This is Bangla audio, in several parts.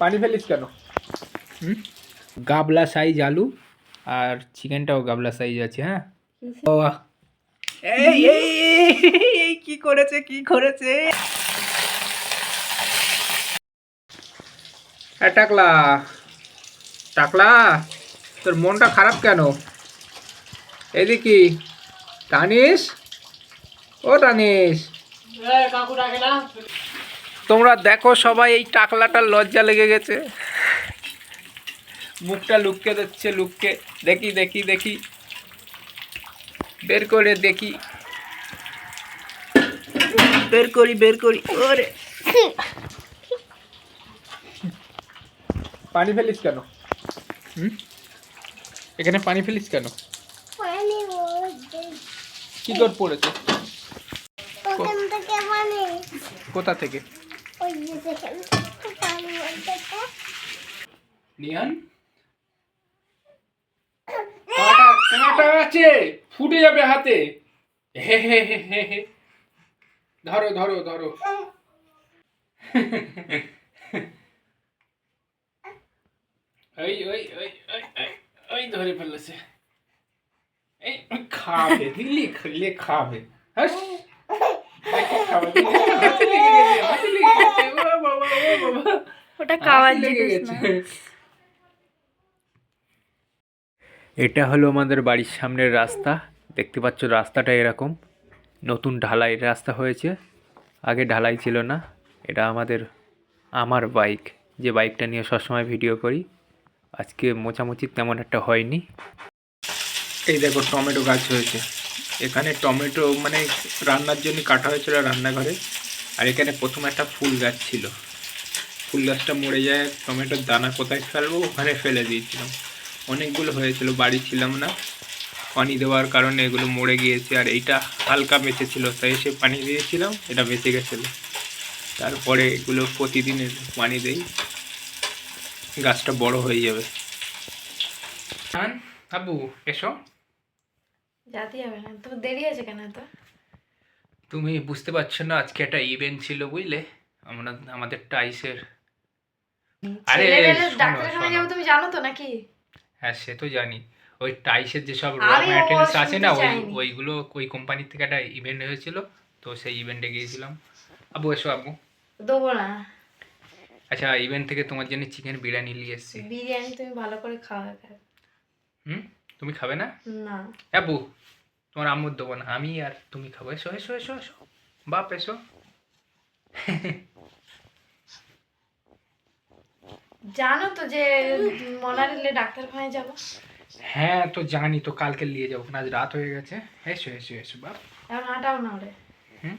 পানি ফেলিস কেন? গাবলা সাইজ আলু আর চিকেনটাও গাবলা সাইজ আছে। হ্যাঁ, এই এই এই কি করেছে কি করেছে? টাকলা টাকলা, তোর মনটা খারাপ কেন? এদিকে তানিশ, ও তানিশ, তোমরা দেখো সবাই, এই টাকলাটার লজ্জা লেগে গেছে, মুখটা লুককে দিচ্ছে, লুককে দেখি দেখি দেখি, বের করে দেখি, বের করি বের করি। ওরে পানি ফেলিস কেন? এখানে পানি ফেলিস কেন? কি তোর পড়েছে? কোথা থেকে? নিহান, কাঁটা আছে, ফুটে যাবে হাতে। হে হে হে হে হে, ধরো ধরো ধরো। ওই ওই ওই ওই ওই ধরে ফেলেছে। এই খাবে দিল্লি, খেলে খাবে। হাস, খাবে দিল্লি, হাতে লেগে গেছে, হাতে লেগে গেছে। ও বাবা, ও বাবা, ওটা খাওয়ার লেগে জিনিস না। গেছে। এটা হলো আমাদের বাড়ির সামনের রাস্তা। দেখতে পাচ্ছ রাস্তাটা এরকম, নতুন ঢালাই রাস্তা হয়েছে, আগে ঢালাই ছিল না। এটা আমার বাইক, যে বাইকটা নিয়ে সবসময় ভিডিও করি। আজকে মোছামুছি তেমন একটা হয়নি। এই দেখো টমেটো গাছ হয়েছে এখানে, টমেটো মানে রান্নার জন্য কাটা হয়েছিল রান্নাঘরে। আর এখানে প্রথম একটা ফুল গাছ ছিল, ফুল গাছটা মরে যায়, টমেটোর দানা কোথায় ফেলবো ওখানে ফেলে দিয়েছিলাম। অনেকগুলো হয়েছিল, বাড়ি ছিলাম না, পানি দেওয়ার কারণে এগুলো মরে গিয়েছে। আর এইটা হালকা বেঁচে ছিল, তাই এসে পানি দিয়েছিলাম, এটা বেঁচে গেছিলো। তারপরে এগুলো প্রতিদিন পানি দেই, গাছটা বড় হয়ে যাবে। আবু এসো। যাতে হবে না তো, দেরি আছে কেন তো? তুমি বুঝতে পারছো না, আজকে একটা ইভেন্ট ছিল বুঝলে, আমাদের টাইসের। আরে ডাক্তারখানা যাবো, তুমি জানো তো নাকি? হ্যাঁ সে তো জানি, ওই টাইসের যেসব র আমি ম্যাটেরিয়ালস আছে শুনতে না, চাইনি। ওইগুলো ওই কোম্পানির থেকে একটা ইভেন্ট হয়েছিল, তো সেই ইভেন্টে গিয়েছিলাম। আবু এসো আবু। দেবো না। আচ্ছা, ইভেন্ট থেকে তোমার জন্য চিকেন বিরিয়ানি নিয়ে এসেছি। বিরিয়ানি তুমি ভালো করে খাওয়া। তুমি খাবে না? না। আবু, তোমার আম্মুর দেবো না, আমি আর তুমি খাবো। এসো এসো এসো এসো বাপ, এসো। জানো তো যে মনারিলে ডাক্তারখানায় যাবো। হ্যাঁ তো জানি তো, কালকে নিয়ে যাবো, আজ রাত হয়ে গেছে। এসো এসো এসো বাপ। এখন হাঁটাও না ওরে। হুম,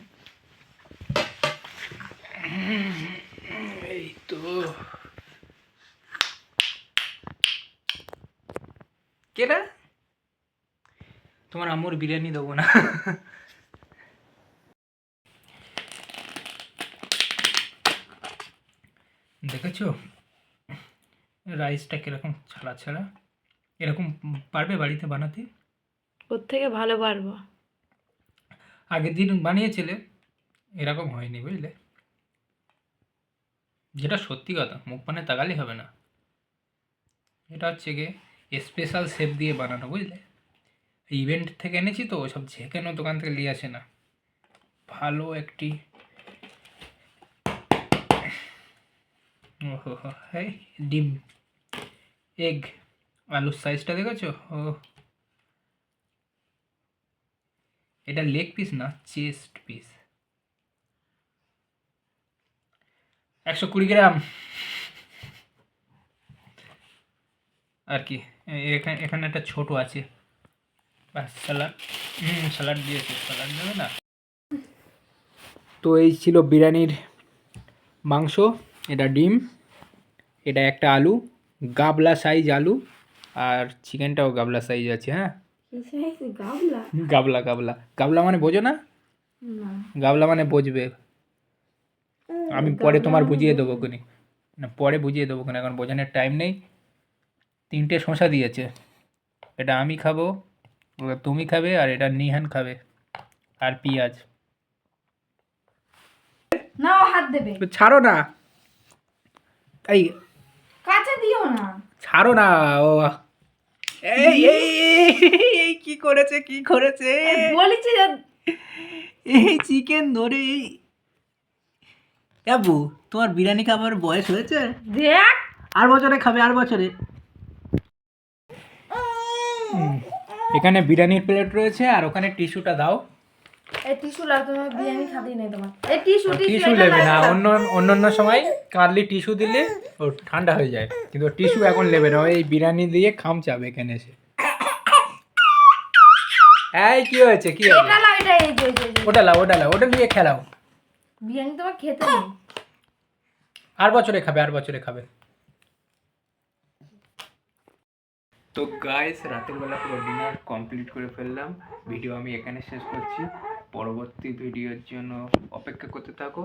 এই তো। কেডা? তোমার আম্মুর বিরিয়ানি দেবো না। দেখেছো রাইসটা কিরকম ছাড়া ছাড়া? এরকম পারবে বাড়িতে বানাতে? ওর থেকে ভালো পারবো। আগের দিন বানিয়েছিলে, এরকম হয়নি বুঝলে, যেটা সত্যি কথা, মুখ পানে তাকালে হবে না। এটা হচ্ছে গিয়ে স্পেশাল শেফ দিয়ে বানানো বুঝলে, ইভেন্ট থেকে এনেছি তো, ওসব যে কোনো দোকান থেকে নিয়ে আসে না। ভালো একটি, ওহো হো, এই ডিম, এগ, আলুর সাইজটা দেখেছো? ও, এটা লেগ পিস না, চেস্ট পিস। 120 গ্রাম আর কি। এখানে এখানে একটা ছোট আছে, বাস। স্যালাড, স্যালাড দিয়েছে, স্যালাড দেবে না? তো এই ছিল বিরিয়ানির মাংস, এটা ডিম, এটা একটা আলু, গাবলা সাইজ আলু, আর চিকেনটাও গাবলা সাইজ আছে। হ্যাঁ, গাবলা গাবলা গাবলা মানে বোঝো না? গাবলা মানে বুঝবে, আমি পরে তোমার বুঝিয়ে দেবো কোনি, না পরে বুঝিয়ে দেবো কোনি, এখন বোঝানোর টাইম নেই। 3টে শসা দিয়েছে, এটা আমি খাবো, ওটা তুমি খাবে, আর এটা নিহান খাবে, আর পেঁয়াজ। না, হাত দেবে। ছাড়ো না, এই দিও না। ছাড়ো না। ও এই এই এই কি করেছে কি করেছে? বলেছি এই চিকেন ধরে আবু, তোমার বিরিয়ানি খাবার বয়স হয়েছে? দেখ আর বছরে খাবে, আর বছরে। এখানে বিরিয়ানির প্লেট রয়েছে আর ওখানে টিস্যুটা দাও। এই টিস্যু লাগ, তোমার বিরিয়ানি খাতেই নেই তোমার। এই টিস্যু টিস্যু নেবে না, অন্য সময় কাটলি টিস্যু দিলে ও ঠান্ডা হয়ে যায়, কিন্তু টিস্যু এখন নেবে না, এই বিরিয়ানি দিয়ে খামচাবে এখানে এসে। এই কি হয়েছে কি হয়েছে? এটা লাও, এটা এই যে ওটা লাও, ওটা লাও, ওটা দিয়ে খেলাও। বিরিয়ানি তোমার খেতে নেই। আর বছরে খাবে, আর বছরে খাবে। তো গাইস, রাতের বেলা পুরো ডিনার কমপ্লিট করে ফেললাম। ভিডিও আমি এখানে শেষ করছি। পরবর্তী ভিডিওর জন্য অপেক্ষা করতে থাকো,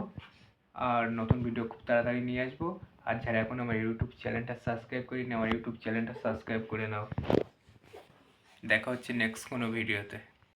আর নতুন ভিডিও খুব তাড়াতাড়ি নিয়ে আসবো। আর যারা এখন আমার ইউটিউব চ্যানেলটা সাবস্ক্রাইব করিনি, আমার ইউটিউব চ্যানেলটা সাবস্ক্রাইব করে নাও। দেখা হচ্ছে নেক্সট কোনো ভিডিওতে।